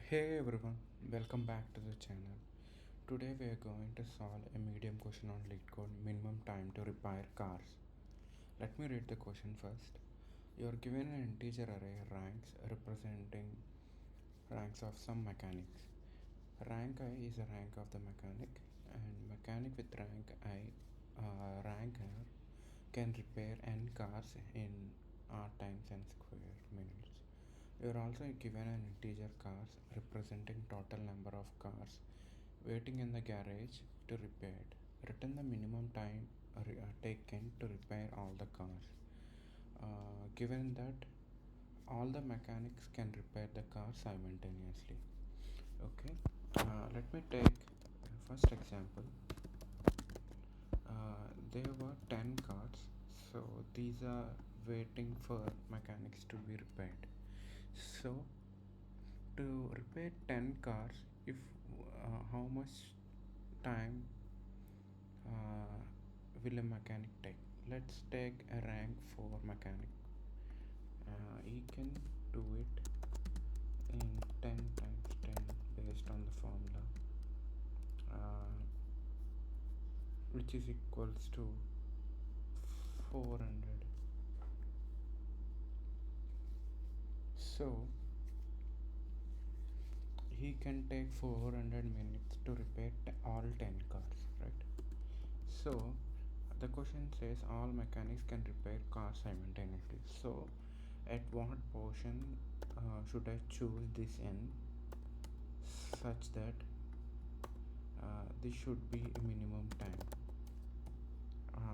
Hey everyone, welcome back to the channel. Today we are going to solve a medium question on LeetCode minimum time to repair cars. Let me read the question first. You are given an integer array ranks representing ranks of some mechanics. Rank I is the rank of the mechanic, and mechanic with rank I rank R can repair n cars in r times n square minutes. You are also given an integer cars representing total number of cars waiting in the garage to repair it. Return the minimum time taken to repair all the cars. Given that all the mechanics can repair the car simultaneously. Okay, let me take first example. There were 10 cars, so these are waiting for mechanics to be repaired. So to repair 10 cars, if how much time will a mechanic take? Let's take a rank for mechanic. He can do it in 10 times 10 based on the formula, which is equals to 400. So he can take 400 minutes to repair all 10 cars, right? So the question says all mechanics can repair cars simultaneously. So at what portion should I choose this n such that this should be a minimum time,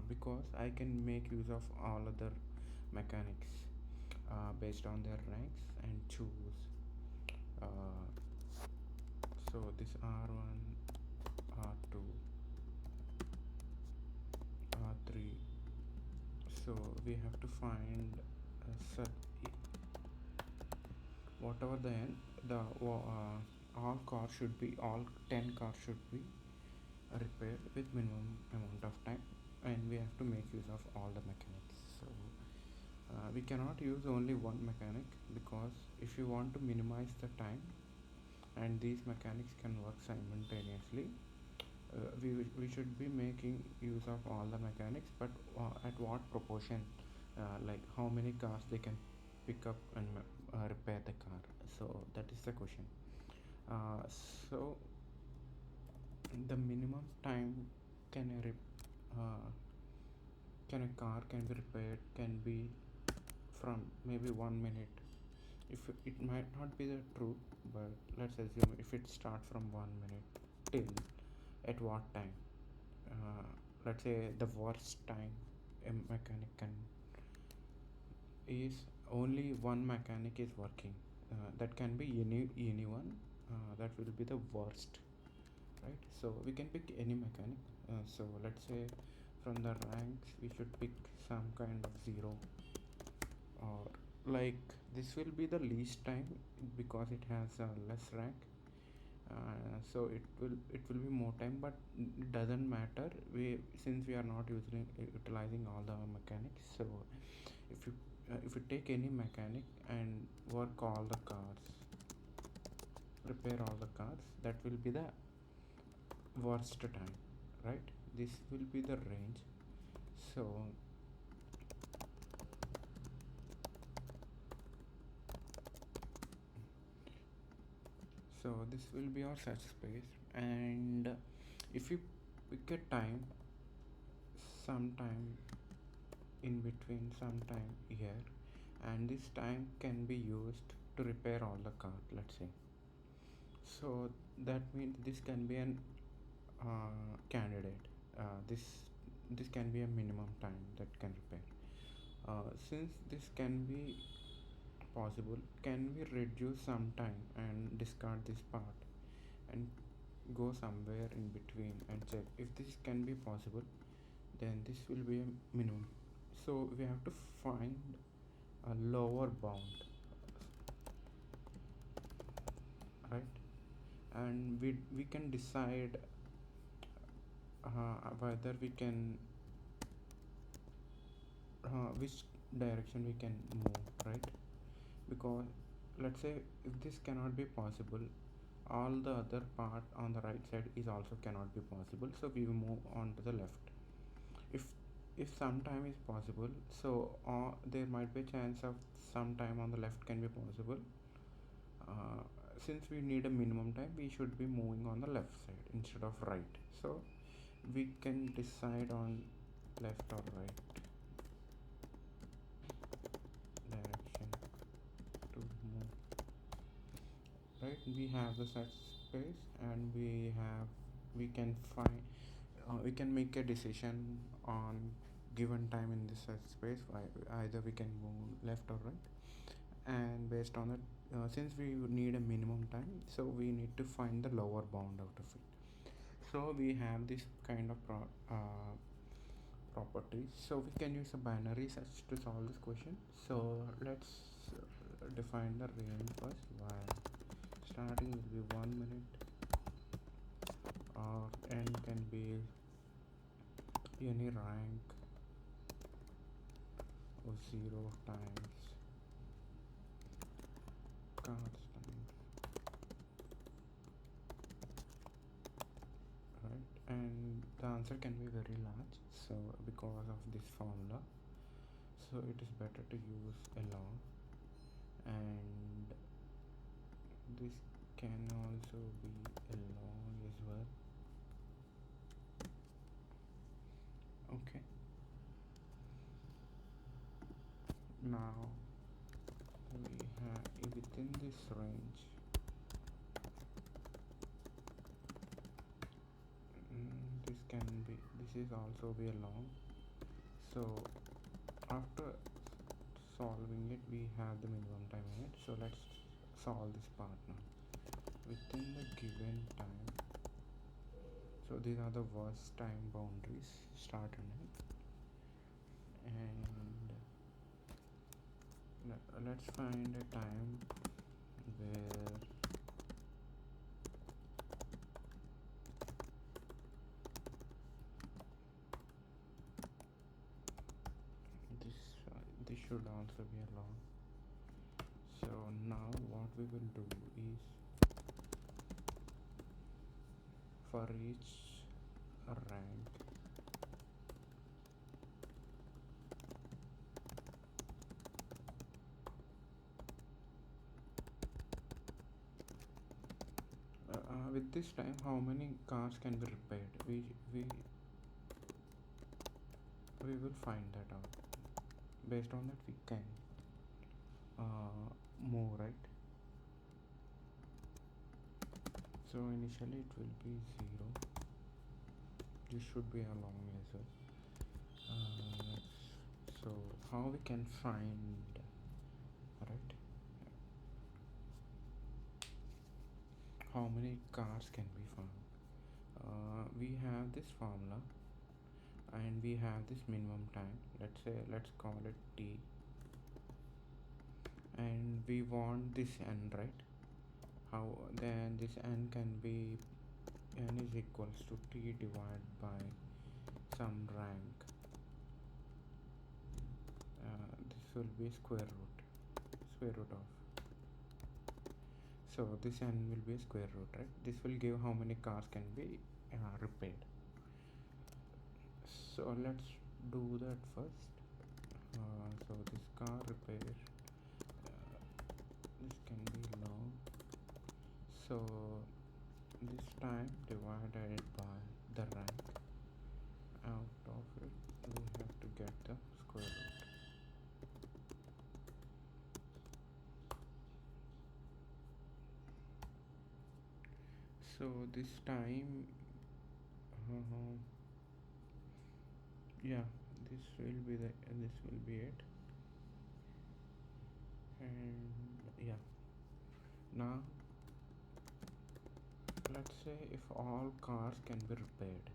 because I can make use of all other mechanics based on their ranks and choose. So this R1, R2, R3. So we have to find whatever the n, the all cars should be, all 10 cars should be repaired with minimum amount of time, and we have to make use of all the mechanics. So we cannot use only one mechanic, because if you want to minimize the time and these mechanics can work simultaneously, we should be making use of all the mechanics, but at what proportion, like how many cars they can pick up and repair the car. So that is the question. uh, so the minimum time can can a car can be repaired can be from maybe 1 minute. If it might not be the true, but let's assume if it starts from 1 minute till at what time, uh, let's say the worst time a mechanic can is only one mechanic is working, that can be anyone, that will be the worst, right? So we can pick any mechanic. So let's say from the ranks we should pick some kind of 0, or like this will be the least time because it has a less rank. So it will be more time, but it doesn't matter, we since we are not utilizing all the mechanics. So if you take any mechanic and work all the cars, repair all the cars, that will be the worst time, right? This will be the range. So this will be our search space, and if you pick a time, sometime in between, sometime here, and this time can be used to repair all the car, let's say. So that means this can be an candidate. This can be a minimum time that can repair. Since this can be possible, can we reduce some time and discard this part and go somewhere in between and check if this can be possible? Then this will be a minimum. So we have to find a lower bound, right? And we can decide whether we can which direction we can move, right? Because let's say if this cannot be possible, all the other part on the right side is also cannot be possible, so we move on to the left. If if some time is possible, so there might be a chance of some time on the left can be possible. uh, since we need a minimum time, we should be moving on the left side instead of right, so we can decide on left or right direction to move. Right, we have the search space, and we can find we can make a decision on given time in this search space. Either we can move left or right, and based on it, since we need a minimum time, so we need to find the lower bound out of it. So we have this kind of properties, so we can use a binary search to solve this question. So let's define the range first, while starting will be 1 minute, or n can be any rank of 0 times cards times, right? And the answer can be very large, so because of this formula, so it is better to use a long. And this can also be a long as well. Okay, now we have within this range, this is also be a long. So after solving it, we have the minimum time in it, so let's solve this part now. Within the given time, so these are the worst time boundaries, start and end. And let's find a time where this should also be a long. So now what we will do is, for each rank, with this time how many cars can be repaired, we will find that out. Based on that, we can move, right? So initially it will be 0. This should be a long as well. So how we can find, right, how many cars can be found? We have this formula, and we have this minimum time. Let's call it t, and we want this n, right? How then this n can be, n is equals to t divided by some rank. This will be square root of, so this n will be a square root, right? This will give how many cars can be repaired. So let's do that first. So this car repair, this can be long, so this time divided by the rank, out of it we have to get the square root. So this time, yeah, this will be it. And yeah, now let's say if all cars can be repaired,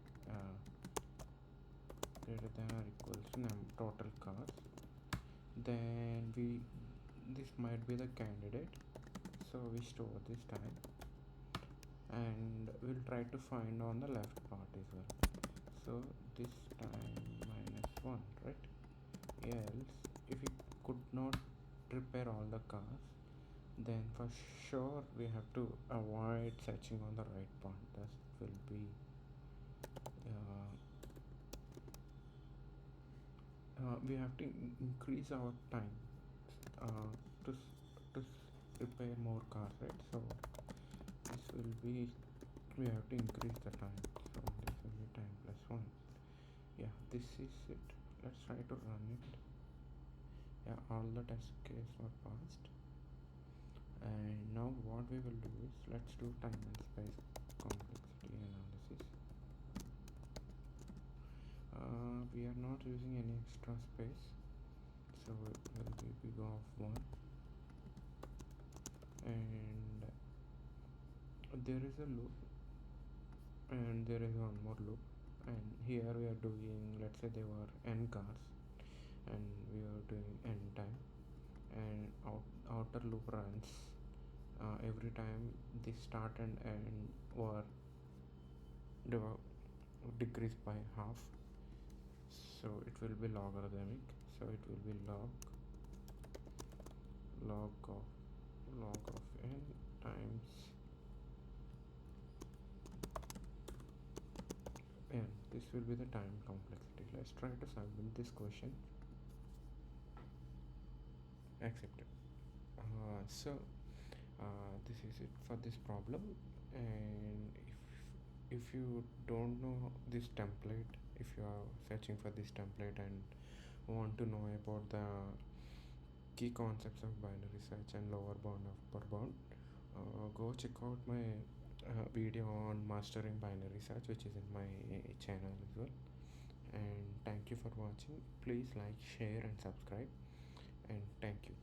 greater than or equals to total cars, then this might be the candidate. So we store this time, and we'll try to find on the left part as well. So this time -1, right? Else if we could not repair all the cars, then for sure we have to avoid searching on the right point. That will be uh, we have to increase our time uh, to repair more cars, right? So this will be, we have to increase the time, so this will be time plus 1. Yeah, this is it. Let's try to run it. Yeah, all the test cases were passed. And now what we will do is, let's do time and space complexity analysis. We are not using any extra space, so it will be big of 1. And there is a loop, and there is one more loop, and here we are doing, let's say there were n cars, and we are doing n time, and outer loop runs every time the start and end were decreased by half, so it will be logarithmic, so it will be log of n times n. This will be the time complexity. Let's try to submit this question. Accepted. This is it for this problem. And if you don't know this template, if you are searching for this template and want to know about the key concepts of binary search and lower bound of upper bound, go check out my video on mastering binary search, which is in my channel as well. And thank you for watching. Please like, share and subscribe, and thank you.